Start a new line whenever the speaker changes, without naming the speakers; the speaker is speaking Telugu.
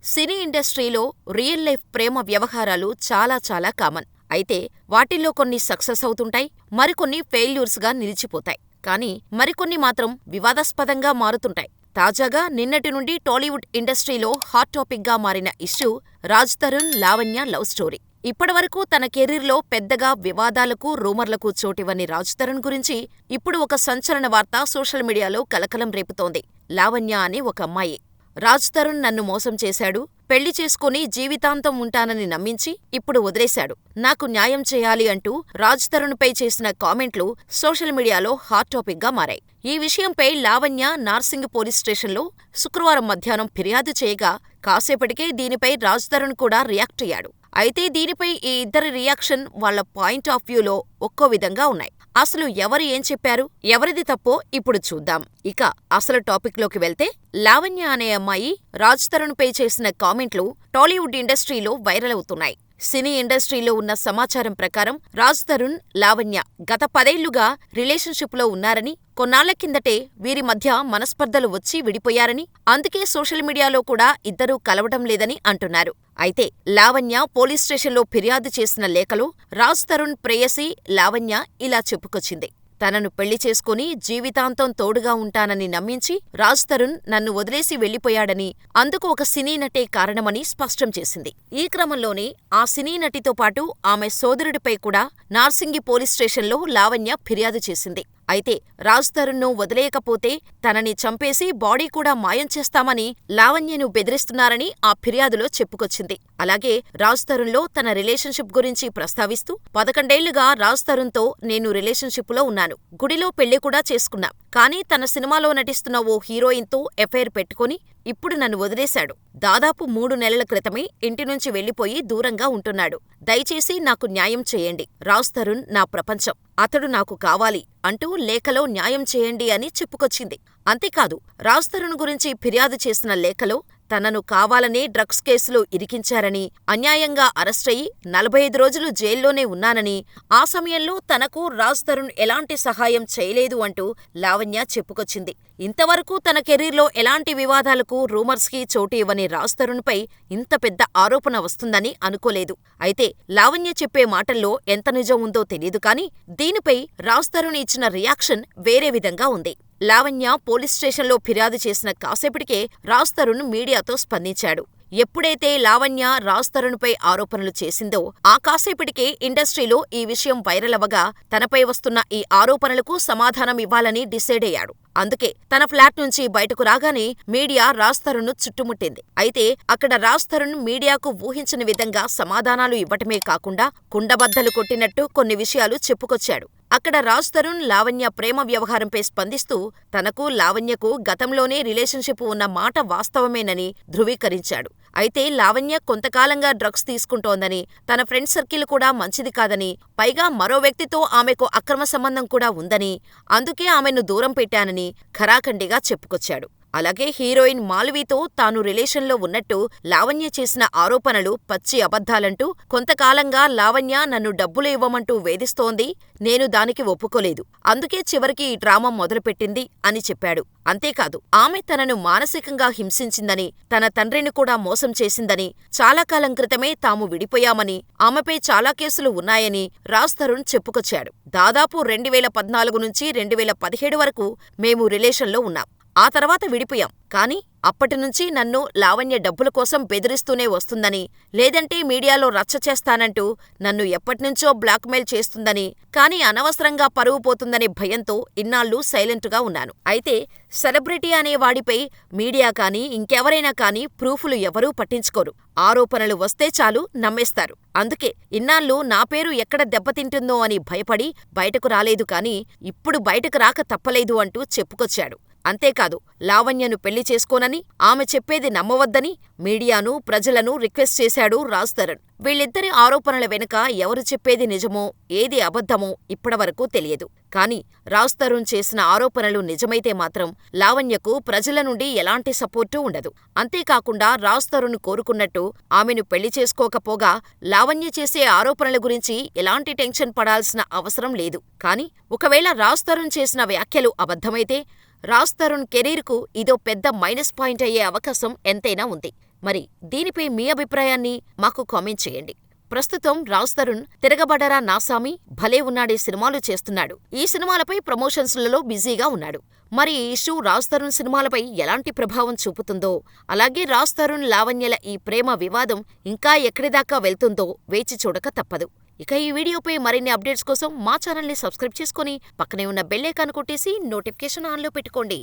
సినీ ఇండస్ట్రీలో రియల్ లైఫ్ ప్రేమ వ్యవహారాలు చాలా కామన్. అయితే వాటిల్లో కొన్ని సక్సెస్ అవుతుంటాయి, మరికొన్ని ఫెయిల్యూర్స్గా నిలిచిపోతాయి. కానీ మరికొన్ని మాత్రం వివాదాస్పదంగా మారుతుంటాయి. తాజాగా నిన్నటి నుండి టాలీవుడ్ ఇండస్ట్రీలో హాట్ టాపిక్గా మారిన issue Raj Tarun, Lavanya love story. ఇప్పటివరకు తన కెరీర్లో పెద్దగా వివాదాలకు, రూమర్లకు చోటివ్వని రాజ్ తరుణ్ గురించి ఇప్పుడు ఒక సంచలన వార్త సోషల్ మీడియాలో కలకలం రేపుతోంది. లావణ్య అనే ఒక అమ్మాయి. రాజ్ తరుణ్ నన్ను మోసం చేశాడు, పెళ్లి చేసుకుని జీవితాంతం ఉంటానని నమ్మించి ఇప్పుడు వదిలేశాడు, నాకు న్యాయం చేయాలి అంటూ రాజ్ తరుణ్ పై చేసిన కామెంట్లు సోషల్ మీడియాలో హాట్ టాపిక్ గా మారాయి. ఈ విషయంపై లావణ్య నార్సింగ్ పోలీస్ స్టేషన్లో శుక్రవారం మధ్యాహ్నం ఫిర్యాదు చేయగా కాసేపటికే దీనిపై రాజ్ తరుణ్ కూడా రియాక్ట్ అయ్యాడు. అయితే దీనిపై ఈ ఇద్దరి రియాక్షన్ వాళ్ల పాయింట్ ఆఫ్ వ్యూలో ఒక్కో విధంగా ఉన్నాయి. అసలు ఎవరు ఏం చెప్పారు, ఎవరిది తప్పో ఇప్పుడు చూద్దాం. ఇక అసలు టాపిక్లోకి వెళ్తే, లావణ్య అనే అమ్మాయి రాజ్ తరుణ్ పై చేసిన కామెంట్లు టాలీవుడ్ ఇండస్ట్రీలో వైరల్ అవుతున్నాయి. సినీ ఇండస్ట్రీలో ఉన్న సమాచారం ప్రకారం రాజ్ తరుణ్, లావణ్య గత 10 ఏళ్లుగా రిలేషన్షిప్లో ఉన్నారని, కొన్నాళ్ల కిందటే వీరి మధ్య మనస్పర్ధలు వచ్చి విడిపోయారని, అందుకే సోషల్ మీడియాలో కూడా ఇద్దరూ కలవడం లేదని అంటున్నారు. అయితే లావణ్య పోలీస్ స్టేషన్లో ఫిర్యాదు చేసిన లేఖలో రాజ్ తరుణ్ ప్రేయసి లావణ్య ఇలా చెప్పుకొచ్చింది. తనను పెళ్లి చేసుకుని జీవితాంతం తోడుగా ఉంటానని నమ్మించి రాజ్ తరుణ్ నన్ను వదిలేసి వెళ్లిపోయాడని, అందుకు ఒక సినీ నటే కారణమని స్పష్టం చేసింది. ఈ క్రమంలోనే ఆ సినీ నటితో పాటు ఆమె సోదరుడిపై కూడా నార్సింగి పోలీస్ స్టేషన్లో లావణ్య ఫిర్యాదు చేసింది. అయితే రాజ్ తరుణ్ను వదిలేయకపోతే తనని చంపేసి బాడీ కూడా మాయం చేస్తామని లావణ్యను బెదిరిస్తున్నారని ఆ ఫిర్యాదులో చెప్పుకొచ్చింది. అలాగే రాజ్ తరుణ్లో తన రిలేషన్షిప్ గురించి ప్రస్తావిస్తూ, 11 ఏళ్లుగా రాజ్ తరుణ్తో నేను రిలేషన్షిప్లో ఉన్నాను, గుడిలో పెళ్లి కూడా చేసుకున్నా, కానీ తన సినిమాలో నటిస్తున్న ఓ హీరోయిన్తో ఎఫైర్ పెట్టుకుని ఇప్పుడు నన్ను వదిలేశాడు. దాదాపు 3 నెలల క్రితమే ఇంటి నుంచి వెళ్లిపోయి దూరంగా ఉంటున్నాడు. దయచేసి నాకు న్యాయం చేయండి. రాజ్ తరుణ్ నా ప్రపంచం, అతడు నాకు కావాలి అంటూ లేఖలో న్యాయం చేయండి అని చెప్పుకొచ్చింది. అంతేకాదు, రాజ్ తరుణ్ గురించి ఫిర్యాదు చేసిన లేఖలో తనను కావాలనే డ్రగ్స్ కేసులో ఇరికించారని, అన్యాయంగా అరెస్టయి 45 రోజులు జైల్లోనే ఉన్నానని, ఆ సమయంలో తనకు రాజ్ తరుణ్ ఎలాంటి సహాయం చేయలేదు అంటూ లావణ్య చెప్పుకొచ్చింది. ఇంతవరకు తన కెరీర్లో ఎలాంటి వివాదాలకు, రూమర్స్కి చోటు ఇవ్వని రాజ్ తరుణ్పై ఇంత పెద్ద ఆరోపణ వస్తుందని అనుకోలేదు. అయితే లావణ్య చెప్పే మాటల్లో ఎంత నిజం ఉందో తెలీదు కానీ, దీనిపై రాజ్ తరుణ్ ఇచ్చిన రియాక్షన్ వేరే విధంగా ఉంది. లావణ్య పోలీస్ స్టేషన్లో ఫిర్యాదు చేసిన కాసేపటికే రాజ్ తరుణ్ మీడియాతో స్పందించాడు. ఎప్పుడైతే లావణ్య రాజ్ తరుణ్పై ఆరోపణలు చేసిందో ఆ కాసేపటికే ఇండస్ట్రీలో ఈ విషయం వైరల్ అవ్వగా తనపై వస్తున్న ఈ ఆరోపణలకు సమాధానం ఇవ్వాలని డిసైడ్ అయ్యాడు. అందుకే తన ఫ్లాట్ నుంచి బయటకు రాగానే మీడియా రాజ్ తరుణ్ను చుట్టుముట్టింది. అయితే అక్కడ రాజ్ తరుణ్ మీడియాకు ఊహించని విధంగా సమాధానాలు ఇవ్వటమే కాకుండా కుండబద్దలు కొట్టినట్టు కొన్ని విషయాలు చెప్పుకొచ్చాడు. అక్కడ రాజ్ తరుణ్ లావణ్య ప్రేమ వ్యవహారంపై స్పందిస్తూ తనకు లావణ్యకు గతంలోనే రిలేషన్షిప్ ఉన్న మాట వాస్తవమేనని ధృవీకరించాడు. అయితే లావణ్య కొంతకాలంగా డ్రగ్స్ తీసుకుంటోందని, తన ఫ్రెండ్ సర్కిల్ కూడా మంచిది కాదని, పైగా మరో వ్యక్తితో ఆమెకు అక్రమ సంబంధం కూడా ఉందని, అందుకే ఆమెను దూరం పెట్టానని ఖరాఖండిగా చెప్పుకొచ్చాడు. అలాగే హీరోయిన్ మాల్వీతో తాను రిలేషన్లో ఉన్నట్టు లావణ్య చేసిన ఆరోపణలు పచ్చి అబద్ధాలంటూ, కొంతకాలంగా లావణ్య నన్ను డబ్బులు ఇవ్వమంటూ వేధిస్తోంది, నేను దానికి ఒప్పుకోలేదు, అందుకే చివరికి ఈ డ్రామా మొదలుపెట్టింది అని చెప్పాడు. అంతేకాదు, ఆమె తనను మానసికంగా హింసించిందని, తన తండ్రిని కూడా మోసం చేసిందని, చాలా కాలం క్రితమే తాము విడిపోయామని, ఆమెపై చాలా కేసులు ఉన్నాయని రాజ్ తరుణ్ చెప్పుకొచ్చాడు. దాదాపు 2014 నుంచి 2017 వరకు మేము రిలేషన్లో ఉన్నాం. ఆ తర్వాత విడిపోయాం. కానీ అప్పటినుంచి నన్ను లావణ్య డబ్బుల కోసం బెదిరిస్తూనే వస్తుందని, లేదంటే మీడియాలో రచ్చ చేస్తానంటూ నన్ను ఎప్పటినుంచో బ్లాక్మెయిల్ చేస్తుందని, కానీ అనవసరంగా పరువు పోతుందనే భయంతో ఇన్నాళ్లు సైలెంటుగా ఉన్నాను. అయితే సెలబ్రిటీ అనే వాడిపై మీడియా కానీ ఇంకెవరైనా కానీ ప్రూఫ్లు ఎవరూ పట్టించుకోరు. ఆరోపణలు వస్తే చాలు నమ్మేస్తారు. అందుకే ఇన్నాళ్లు నా పేరు ఎక్కడ దెబ్బతింటుందో అని భయపడి బయటకు రాలేదు కానీ, ఇప్పుడు బయటకు రాక తప్పలేదు అంటూ చెప్పుకొచ్చాడు. అంతేకాదు, లావణ్యను పెళ్లి చేసుకోనని, ఆమె చెప్పేది నమ్మవద్దని మీడియాను, ప్రజలను రిక్వెస్ట్ చేశాడు రాజ్ తరుణ్. వీళ్ళిద్దరి ఆరోపణల వెనుక ఎవరు చెప్పేది నిజమో, ఏది అబద్ధమో ఇప్పటివరకు తెలియదు. కానీ రాజ్ తరుణ్ చేసిన ఆరోపణలు నిజమైతే మాత్రం లావణ్యకు ప్రజల నుండి ఎలాంటి సపోర్టు ఉండదు. అంతేకాకుండా రాజ్ తరుణ్ కోరుకున్నట్టు ఆమెను పెళ్లి చేసుకోకపోగా లావణ్య చేసే ఆరోపణల గురించి ఎలాంటి టెన్షన్ పడాల్సిన అవసరం లేదు. కానీ ఒకవేళ రాజ్ తరుణ్ చేసిన వ్యాఖ్యలు అబద్ధమైతే రాజ్ తరుణ్ కెరీర్కు ఇదో పెద్ద మైనస్ పాయింట్ అయ్యే అవకాశం ఎంతైనా ఉంది. మరి దీనిపై మీ అభిప్రాయాన్ని మాకు కామెంట్ చేయండి. ప్రస్తుతం రాజ్ తరుణ్ తిరగబడరా నాసామి, భలే ఉన్నాడే సినిమాలు చేస్తున్నాడు. ఈ సినిమాలపై ప్రమోషన్స్లలో బిజీగా ఉన్నాడు. మరి ఈ ఇష్యూ రాజ్ తరుణ్ సినిమాలపై ఎలాంటి ప్రభావం చూపుతుందో, అలాగే రాజ్ తరుణ్, లావణ్యల ఈ ప్రేమ వివాదం ఇంకా ఎక్కడిదాకా వెళ్తుందో వేచి చూడక తప్పదు. ఇక ఈ వీడియోపై మరిన్ని అప్డేట్స్ కోసం మా ఛానల్ని సబ్స్క్రైబ్ చేసుకొని పక్కనే ఉన్న బెల్ ఐకాన్ కొట్టేసి నోటిఫికేషన్ ఆన్లో పెట్టుకోండి.